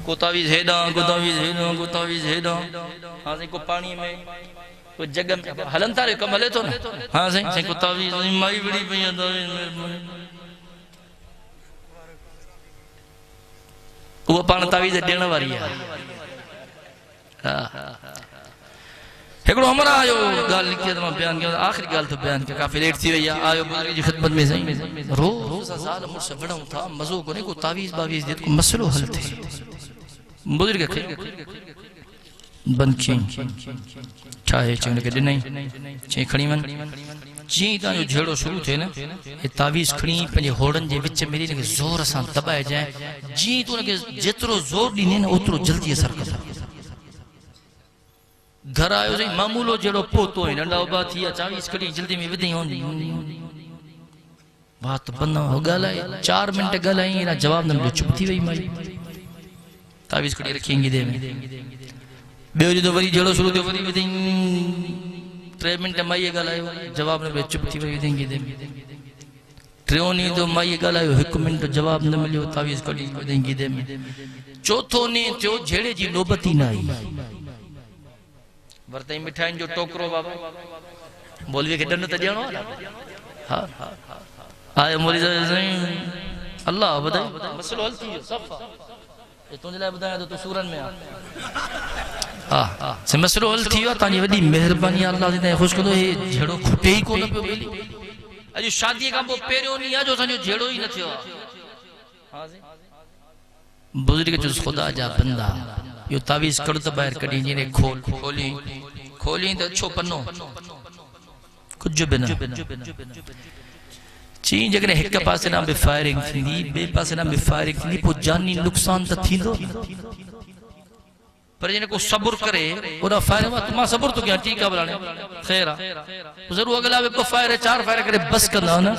को तावीज़ हेडा को तावीज़ हेडा को तावीज़ हेडा। हाँ साईं को पानी में को जग में हलन था रे कम हले तो ना। हाँ साईं को तावीज़ माई बड़ी पई तावीज़ वो पान तावीज़ ॾियण वारी है। एकड़ो हमरा आयो गाल लिखी तो बयान किया आखिरी गाल तो बयान किया काफी लेट थी वही आयो बुजुर्ग की खिदमत में सही रोज साल मुझसे बड़ा था मजो को ने को तावीज़ बावीज़ दे को मसलो हल थे बुजुर्ग के बनची चाहे चंग के नहीं चे खणी मन जी ता जो झेड़ो शुरू थे ना ये तावीज़ खणी पंजे होड़न जे विच में ने जोर से दबाए जाए जी तो ने जेतरो जोर दीने ना उतरो जल्दी असर कर घर आयो सही मामूलो जेड़ो पोतो है नंढा उबा थी तावीज़ खणी जल्दी में विधई होंदी बात बंदा हो गलाए 4 मिनट गलाई ना जवाब न मिलो चुप थी वई माई तावीज़ खणी रखेंगे दे में बेओ जो वरी जेड़ो शुरू थियो वरी विधई 3 मिनट माई गलायो जवाब न मिलो चुप थी वई विधई दे में ट्रियोनी तो माई गलायो 1 मिनट जवाब न मिलो तावीज़ खणी विधई दे में चौथो ने थियो जेड़े जी नौबती ना आई वरतई मिठाई जो टोकरो बाबा मौलवी के दंड त ॾियणो हां आए मौलवी साईं अल्लाह बधाई मसलो हल थी सफ़ा ए तुंहिंजे लाइ ॿुधायां तो सूरन में हां से मसलो हल थी तांजी वॾी मेहरबानी अल्लाह जी खुश कंदो हे झेड़ो खुटे ही कोन पियो मिली अॼु शादी खां पोइ पहिरियों ॾींहुं आहे जो असांजो झेड़ो ई न थियो हां बुजुर्ग जो खुदा जा बंदा यो तावीज़ कड़ तो बाहर कड़ी ने खोली खोली तो छो पन्नो कुछ भी ना ची जगह एक पासे ना बे फायरिंग थी बे पासे ना बे फायरिंग थी पो जानी नुकसान तो थींदो पर जिने को सब्र करे ओदा फायर में तुम सब्र तो क्या ठीक है बुलाने खैर जरूर अगला वे को फायर 4 फायर करे बस करना ना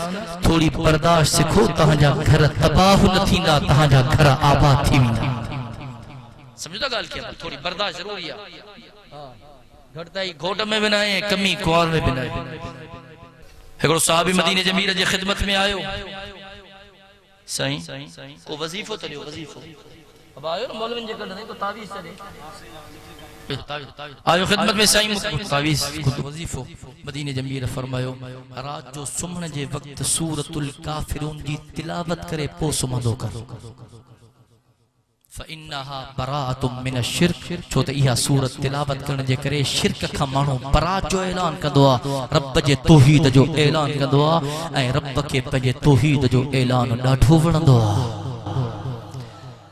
थोड़ी बर्दाश्त सिखो तहां घर तबाह न थींदा तहां घर आबाद थी वेंदा समझदा गाल क्या थोड़ी बर्दाश्त जरूरी है हां घटता ही घोट में भी ना है कमी कुआर में भी ना है एकड़ो साहबी मदीने जे मीर जे खिदमत में आयो सही को वजीफो तलियो वजीफो अब आयो न मौलवी जे कने तो तावीज़ चले आयो खिदमत में सही तावीज़ वजीफो मदीने जे मीर फरमायो रात जो सुमण जे वक्त सूरतुल काफिरून जी तिलावत करे पो सुमंदो कर फइन्नहा बराअतुम मिन शिर्क छो त इहा सूरत तिलावत करण जे करे शिरक खां माण्हू बरात जो ऐलान कंदो आ रब जे तौहीद जो ऐलान कंदो आ ऐं रब खे पंहिंजे तौहीद जो ऐलान ॾाढो वणंदो आ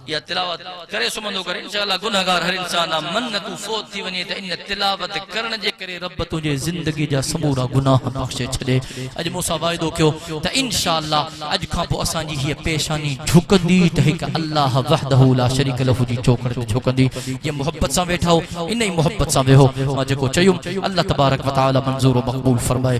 या तिलावत करे सुमंदो करे इंशाअल्लाह गुनाहगार हर इंसान मन तू फोत थी वने त इन तिलावत करण जे करे रब तुझे जिंदगी जा समूरा गुनाह बख्शे छडे अज मूसा वायदो कयो त इंशाअल्लाह अज खां पो असां जी ये पेशानी झुकंदी त हिक अल्लाह वहदहु ला शरीक लहु जी चौकड़ ते झुकंदी ये मोहब्बत सां वेठा हो इन ही मोहब्बत सां वेहो मां जेको चयुम अल्लाह तबारक व तआला मंजूर व मक़बूल फरमाए।